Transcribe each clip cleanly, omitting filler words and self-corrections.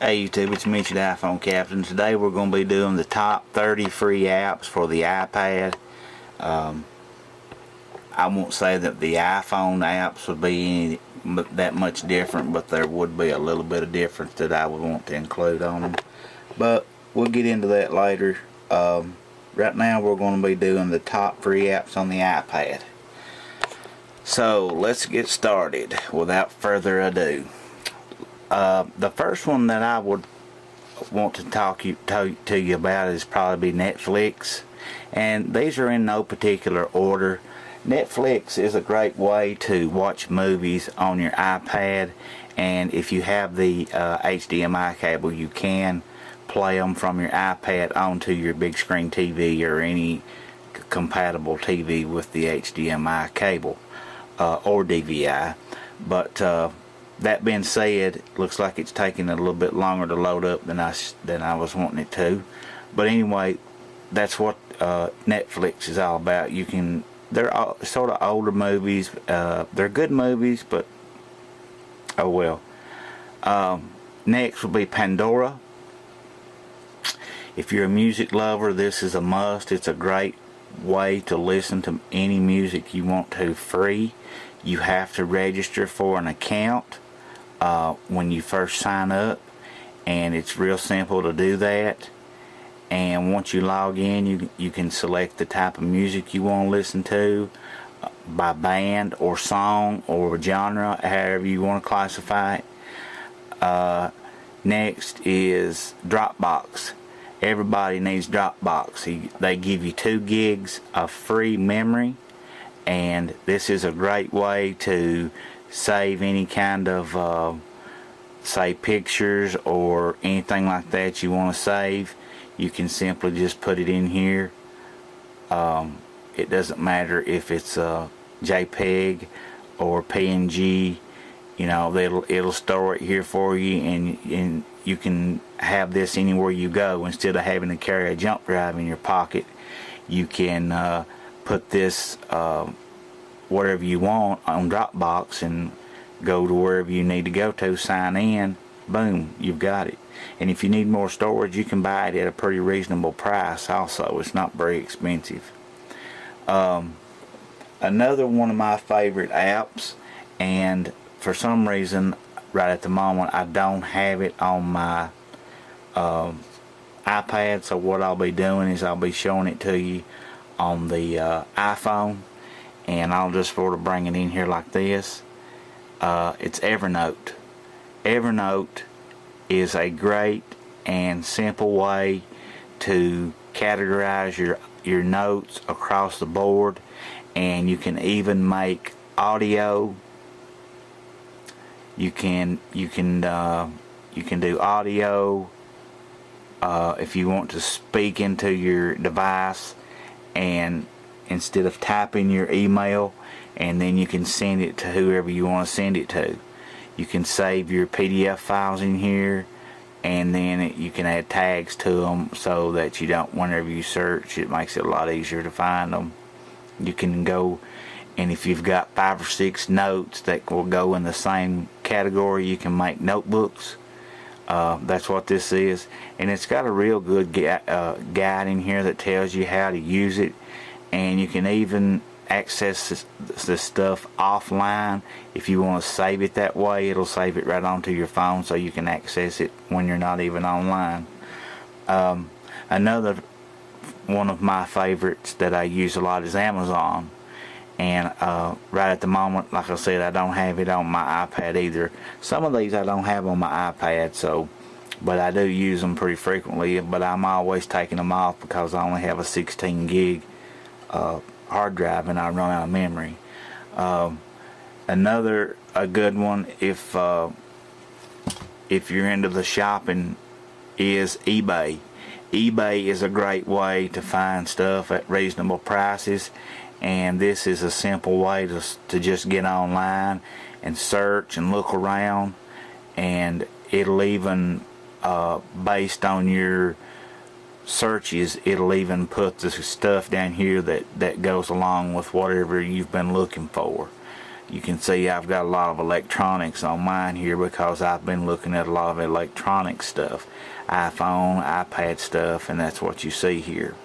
Hey YouTube, it's Mitch the iPhone Captain. Today we're going to be doing the top 30 free apps for the iPad. I won't say that the iPhone apps would be that much different, but there would be a little bit of difference that I would want to include on them. But we'll get into that later. Right now we're going to be doing the top free apps on the iPad. So let's get started without further ado. The first one that I would want to talk to you about is probably Netflix, and these are in no particular order. Netflix is a great way to watch movies on your iPad, and if you have the HDMI cable, you can play them from your iPad onto your big screen TV or any compatible TV with the HDMI cable or DVI. But that being said, looks like it's taking a little bit longer to load up than I was wanting it to. But anyway, that's what Netflix is all about. They're all sort of older movies. They're good movies, but oh well. Next will be Pandora. If you're a music lover, this is a must. It's a great way to listen to any music you want to free. You have to register for an account when you first sign up, and it's real simple to do that. And once you log in, you can select the type of music you want to listen to by band or song or genre, however you want to classify it. Next is Dropbox. Everybody needs Dropbox. They give you 2 gigs of free memory, and this is a great way to save any kind of say pictures or anything like that you want to save. You can simply just put it in here. It doesn't matter if it's a JPEG or PNG. You know, it'll store it here for you, and you can have this anywhere you go. Instead of having to carry a jump drive in your pocket, you can put this whatever you want on Dropbox and go to wherever you need to go to, sign in, boom, you've got it. And if you need more storage, you can buy it at a pretty reasonable price also. It's not very expensive. Another one of my favorite apps, and for some reason right at the moment I don't have it on my iPad, so what I'll be doing is I'll be showing it to you on the iPhone, and I'll just sort of bring it in here like this. It's Evernote. Evernote is a great and simple way to categorize your notes across the board, and you can even make audio. You can do audio if you want to speak into your device, and instead of typing your email, and then you can send it to whoever you want to send it to. You can save your PDF files in here, and then you can add tags to them so that you don't, whenever you search, it makes it a lot easier to find them. You can go, and if you've got 5 or 6 notes that will go in the same category, you can make notebooks. That's what this is, and it's got a real good guide in here that tells you how to use it, and you can even access this stuff offline. If you want to save it that way, it'll save it right onto your phone, so you can access it when you're not even online. Another one of my favorites that I use a lot is Amazon, and right at the moment, like I said, I don't have it on my iPad either. Some of these I don't have on my iPad, but I do use them pretty frequently, but I'm always taking them off because I only have a 16 gig hard drive and I run out of memory. Another good one, if you're into the shopping, is eBay. eBay is a great way to find stuff at reasonable prices, and this is a simple way to just get online and search and look around, and it'll even based on your searches, it'll even put the stuff down here that goes along with whatever you've been looking for. You can see I've got a lot of electronics on mine here because I've been looking at a lot of electronic stuff, iPhone, iPad stuff, and that's what you see here.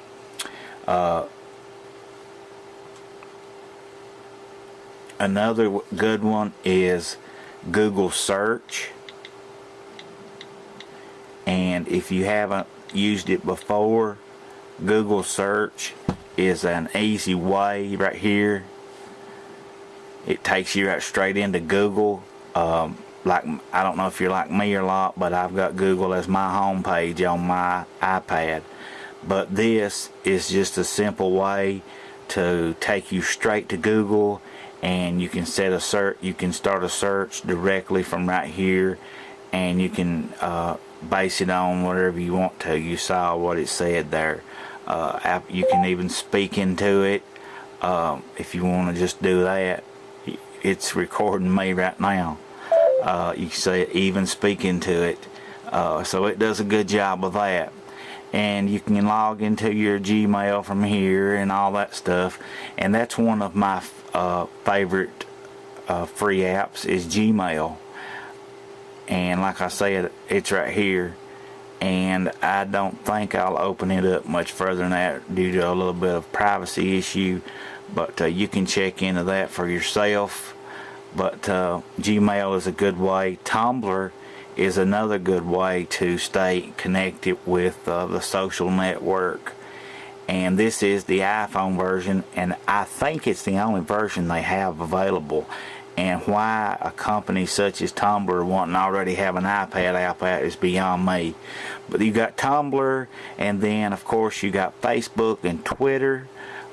Another good one is Google search, and if you haven't used it before, Google search is an easy way right here. It takes you right straight into Google. Like, I don't know if you're like me or not, but I've got Google as my home page on my iPad. But this is just a simple way to take you straight to Google, and you can set a search. You can start a search directly from right here, and you can base it on whatever you want to. You saw what it said there. You can even speak into it if you want to just do that. It's recording me right now. You can say even speak into it. So it does a good job of that. And you can log into your Gmail from here and all that stuff. And that's one of my favorite free apps is Gmail. And like I said, it's right here. And I don't think I'll open it up much further than that due to a little bit of privacy issue. But you can check into that for yourself. But Gmail is a good way. Tumblr is another good way to stay connected with the social network. And this is the iPhone version, and I think it's the only version they have available. And why a company such as Tumblr wouldn't already have an iPad app out is beyond me. But you got Tumblr, and then of course you got Facebook and Twitter.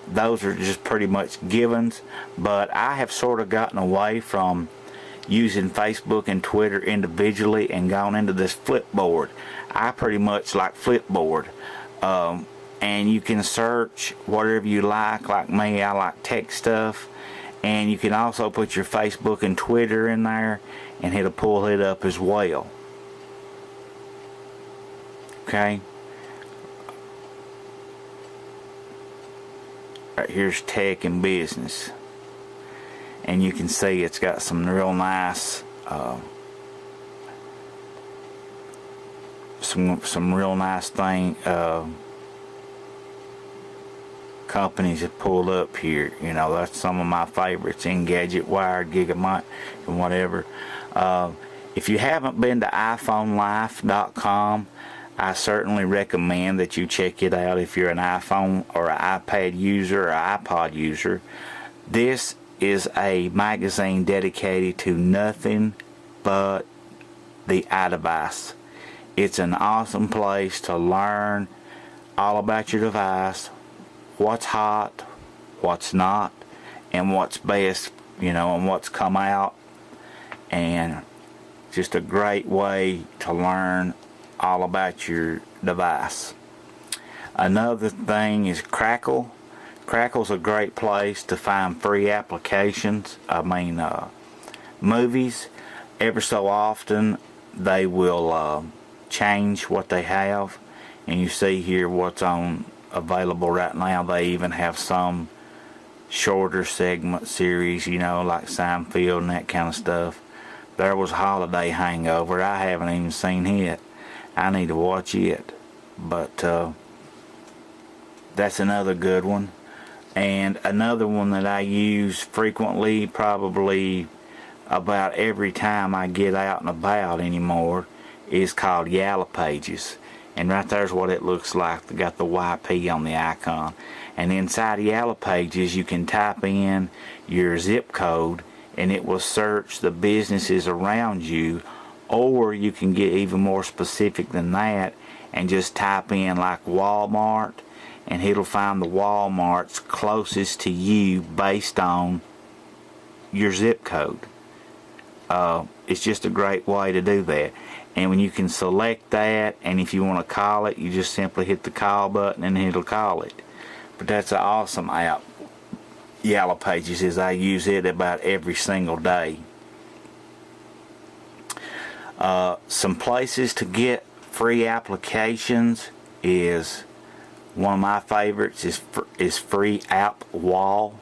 Those are just pretty much givens. But I have sort of gotten away from using Facebook and Twitter individually and gone into this Flipboard. I pretty much like Flipboard. And you can search whatever you like me, I like tech stuff. And you can also put your Facebook and Twitter in there, and it'll pull it up as well. Okay. Right here's tech and business. And you can see it's got some real nice some real nice companies have pulled up here. You know, that's some of my favorites: Engadget, Wired, Gigabyte, and whatever. If you haven't been to iPhoneLife.com, I certainly recommend that you check it out if you're an iPhone or an iPad user or iPod user. This is a magazine dedicated to nothing but the iDevice. It's an awesome place to learn all about your device, what's hot, what's not, and what's best, you know, and what's come out. And just a great way to learn all about your device. Another thing is Crackle. Crackle's a great place to find free applications. Movies. Ever so often they will change what they have, and you see here what's on available right now. They even have some shorter segment series, you know, like Seinfeld and that kind of stuff. There was Holiday Hangover. I haven't even seen it. I need to watch it. But that's another good one. And another one that I use frequently, probably about every time I get out and about anymore, is called Yellow Pages. And right there's what it looks like. They got the YP on the icon. And inside Yellow Pages you can type in your zip code and it will search the businesses around you, or you can get even more specific than that and just type in like Walmart, and it'll find the Walmarts closest to you based on your zip code. It's just a great way to do that. And when you can select that, and if you want to call it, you just simply hit the call button and it'll call it. But that's an awesome app. Yellow Pages is. I use it about every single day. Some places to get free applications is one of my favorites is Free App Wall.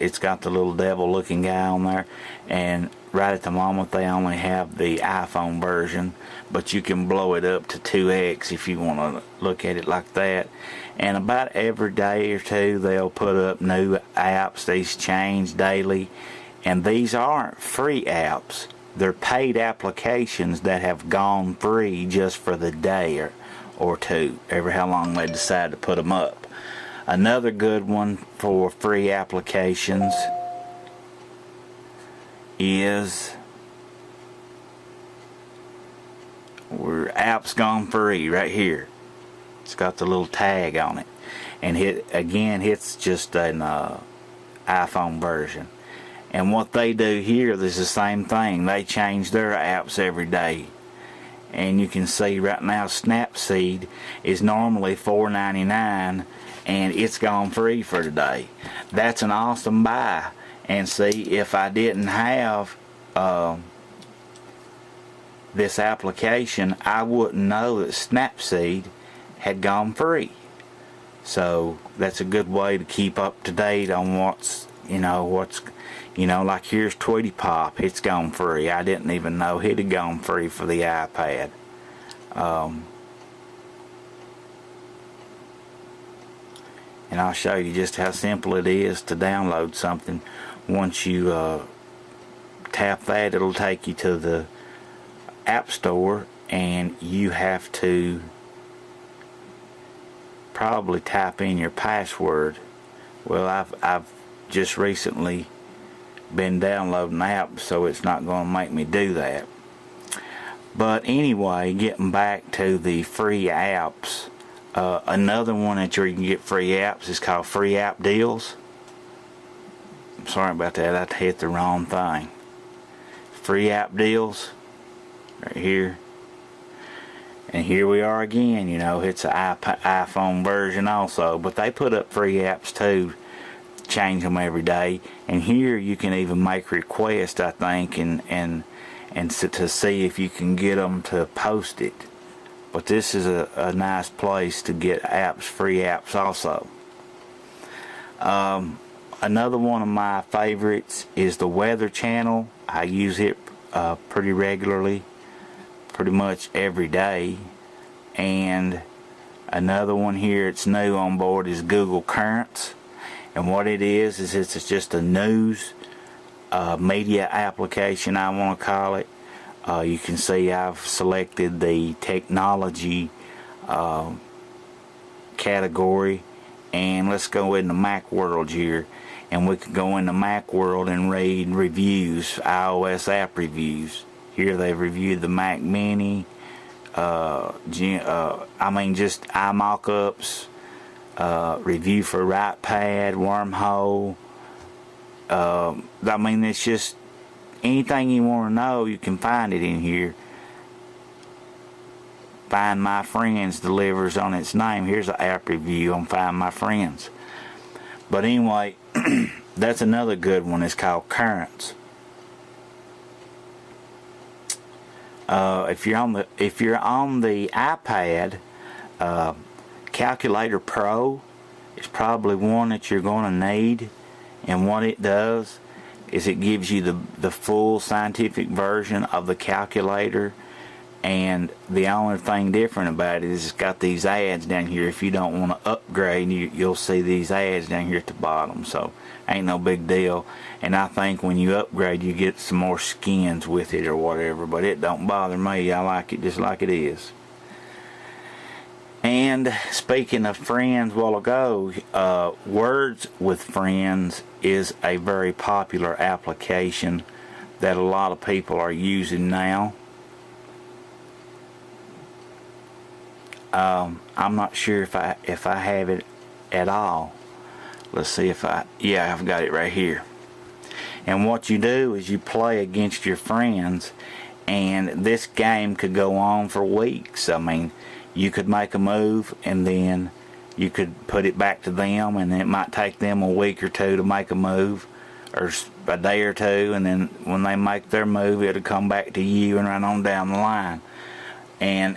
It's got the little devil looking guy on there, and right at the moment they only have the iPhone version, but you can blow it up to 2x if you want to look at it like that. And about every day or two they'll put up new apps. These change daily, and these aren't free apps. They're paid applications that have gone free just for the day or two, every how long they decide to put them up. Another good one for free applications is where apps gone free right here. It's got the little tag on it, and it's just an iPhone version. And what they do here is the same thing. They change their apps every day. And you can see right now Snapseed is normally $4.99, and it's gone free for today. That's an awesome buy. And see, if I didn't have this application, I wouldn't know that Snapseed had gone free. So that's a good way to keep up to date on like here's Tweety Pop. It's gone free. I didn't even know it had gone free for the iPad. And I'll show you just how simple it is to download something. Once you tap that, it'll take you to the App Store, and you have to probably type in your password. Well, I've just recently been downloading apps, so it's not going to make me do that. But anyway, getting back to the free apps, another one that you can get free apps is called Free App Deals. Sorry about that, I hit the wrong thing. Free App Deals right here, and here we are again. It's an iPhone version also, but they put up free apps too, change them every day. And here you can even make requests, I think, and to see if you can get them to post it. But this is a nice place to get apps, free apps also. Another one of my favorites is the Weather Channel. I use it pretty regularly, pretty much every day. And another one here, it's new on board, is Google Currents. And what it is it's just a news media application, I want to call it. You can see I've selected the technology category, and let's go into Mac World here, and we can go into Mac World and read reviews, iOS app reviews. Here they've reviewed the Mac Mini, just iMock-ups, review for iPad, Wormhole. It's just anything you want to know, you can find it in here. Find My Friends delivers on its name. Here's an app review on Find My Friends. But anyway, that's another good one. It's called Currents. If you're on the iPad, Calculator Pro is probably one that you're going to need. And what it does is it gives you the full scientific version of the calculator, and the only thing different about it is it's got these ads down here. If you don't want to upgrade, you'll see these ads down here at the bottom, so ain't no big deal. And I think when you upgrade you get some more skins with it or whatever, but it don't bother me. I like it just like it is. And speaking of friends, a while ago, Words with Friends is a very popular application that a lot of people are using now. I'm not sure if I have it at all. Let's see if I've got it right here. And what you do is you play against your friends, and this game could go on for weeks. You could make a move, and then you could put it back to them, and it might take them a week or two to make a move, or a day or two, and then when they make their move, it'll come back to you and right on down the line. And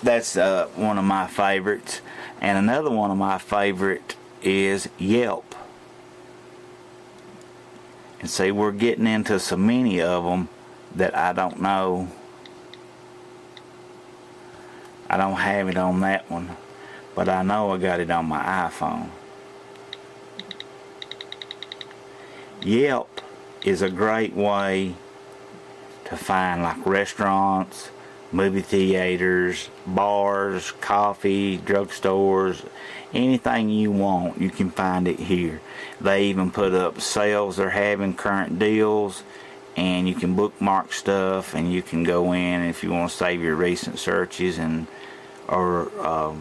that's one of my favorites. And another one of my favorite is Yelp. And see, we're getting into so many of them that I don't know. I don't have it on that one, but I know I got it on my iPhone. Yelp is a great way to find like restaurants, movie theaters, bars, coffee, drugstores, anything you want, you can find it here. They even put up sales they're having, current deals, and you can bookmark stuff, and you can go in if you want to save your recent searches, and or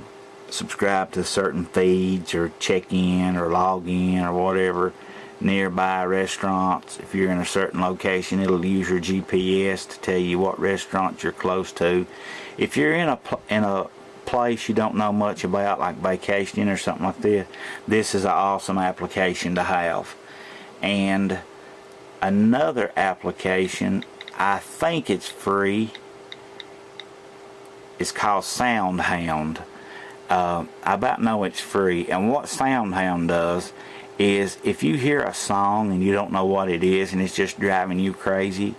subscribe to certain feeds, or check in or log in or whatever. Nearby restaurants, if you're in a certain location, it'll use your GPS to tell you what restaurants you're close to. If you're in a place you don't know much about, like vacationing or something like this, this is an awesome application to have. And another application, I think it's free, it's called SoundHound. I about know it's free, and what SoundHound does is, if you hear a song and you don't know what it is and it's just driving you crazy,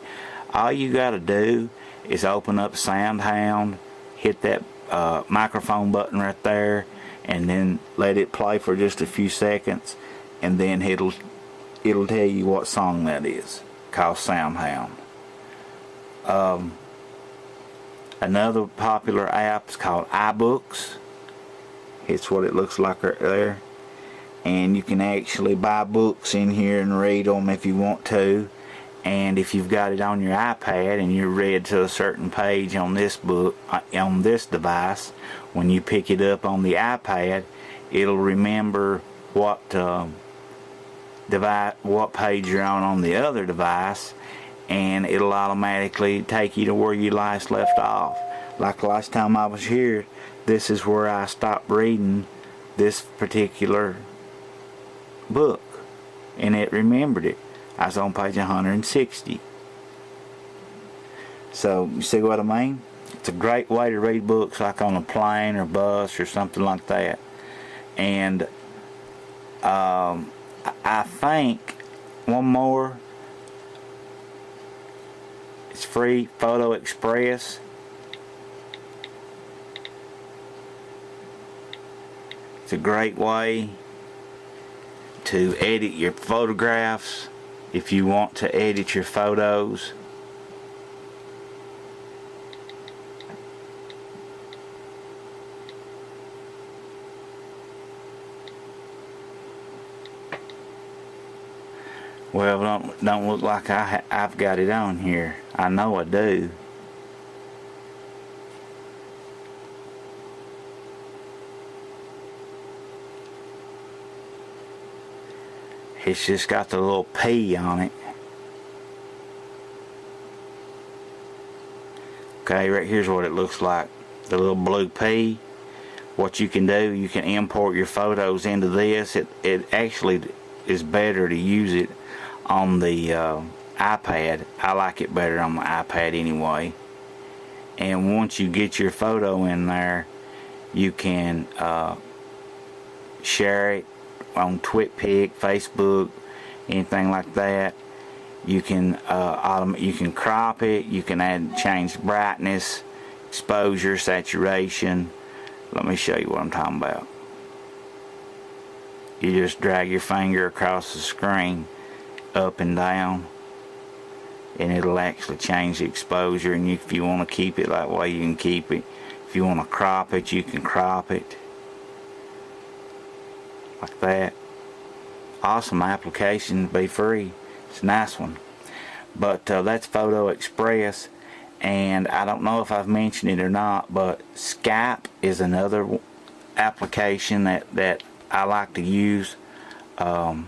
all you got to do is open up SoundHound, hit that microphone button right there, and then let it play for just a few seconds, and then it'll tell you what song that is. Called SoundHound. Another popular app is called iBooks. It's what it looks like right there. And you can actually buy books in here and read them if you want to. And if you've got it on your iPad and you're read to a certain page on this book, on this device, when you pick it up on the iPad, it'll remember what page you're on the other device, and it'll automatically take you to where you last left off. Like last time I was here, this is where I stopped reading this particular book, and it remembered it. I was on page 160. So you see what I mean? It's a great way to read books, like on a plane or bus or something like that. And I think one more, it's free, Photo Express. It's a great way to edit your photographs if you want to edit your photos. Well, don't look like I've got it on here. I know I do. It's just got the little P on it. Okay, right here's what it looks like. The little blue P. What you can do, you can import your photos into this. It actually is better to use it on the iPad. I like it better on my iPad anyway. And once you get your photo in there, you can share it on TwitPic, Facebook, anything like that. You can crop it. You can change brightness, exposure, saturation. Let me show you what I'm talking about. You just drag your finger across the screen, up and down, and it'll actually change the exposure. And if you want to keep it that way, you can keep it. If you want to crop it, you can crop it. Like that. Awesome application, be free. It's a nice one. But that's Photo Express, and I don't know if I've mentioned it or not, but Skype is another application that I like to use. It's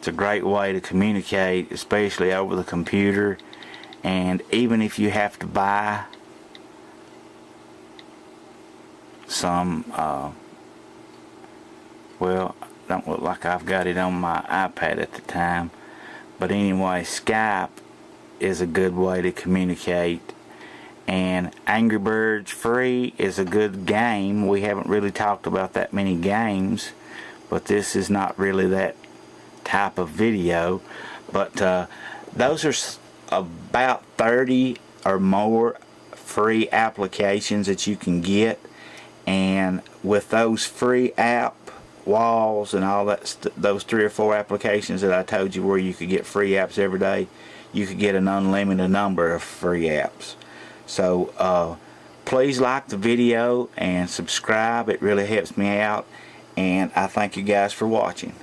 a great way to communicate, especially over the computer. And even if you have to buy some well, don't look like I've got it on my iPad at the time, but anyway, Skype is a good way to communicate. And Angry Birds Free is a good game. We haven't really talked about that many games, but this is not really that type of video. But those are about 30 or more free applications that you can get, and with those free app walls and all that, those 3 or 4 applications that I told you where you could get free apps every day, you could get an unlimited number of free apps. So please like the video and subscribe. It really helps me out, and I thank you guys for watching.